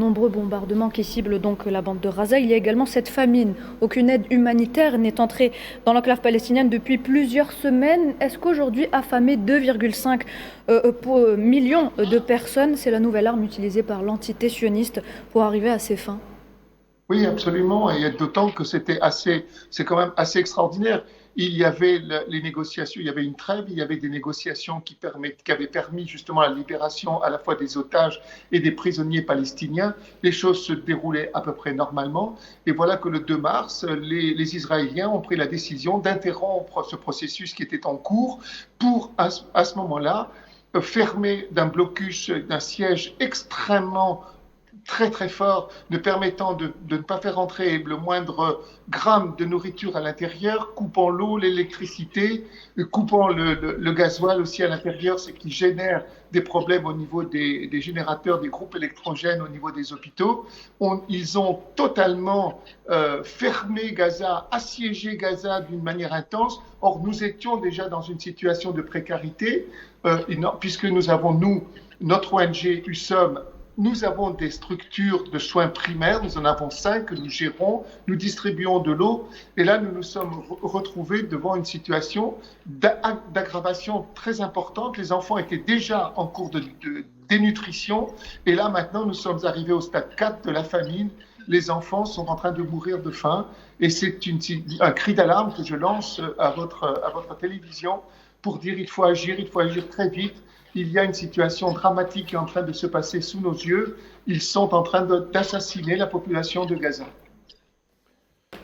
nombreux bombardements qui ciblent donc la bande de Gaza, il y a également cette famine. Aucune aide humanitaire n'est entrée dans l'enclave palestinienne depuis plusieurs semaines. Est-ce qu'aujourd'hui, affamés 2,5 millions de personnes, c'est la nouvelle arme utilisée par l'entité sioniste pour arriver à ses fins? Oui, absolument. Et d'autant que c'est quand même assez extraordinaire. Il y avait les négociations, il y avait une trêve, il y avait des négociations qui avaient permis justement la libération à la fois des otages et des prisonniers palestiniens. Les choses se déroulaient à peu près normalement. Et voilà que le 2 mars, les Israéliens ont pris la décision d'interrompre ce processus qui était en cours pour, à ce moment-là, fermer d'un blocus, d'un siège extrêmement très très fort, ne permettant de ne pas faire entrer le moindre gramme de nourriture à l'intérieur, coupant l'eau, l'électricité, coupant le gasoil aussi à l'intérieur, ce qui génère des problèmes au niveau des générateurs, des groupes électrogènes, au niveau des hôpitaux. Ils ont totalement fermé Gaza, assiégé Gaza d'une manière intense. Or, nous étions déjà dans une situation de précarité, puisque nous avons, notre ONG USOM, nous avons des structures de soins primaires, nous en avons 5 que nous gérons, nous distribuons de l'eau, et là nous nous sommes retrouvés devant une situation d'aggravation très importante. Les enfants étaient déjà en cours de dénutrition, et là maintenant nous sommes arrivés au stade 4 de la famine. Les enfants sont en train de mourir de faim, et c'est un cri d'alarme que je lance à votre télévision pour dire il faut agir très vite. Il y a une situation dramatique qui est en train de se passer sous nos yeux. Ils sont en train d'assassiner la population de Gaza.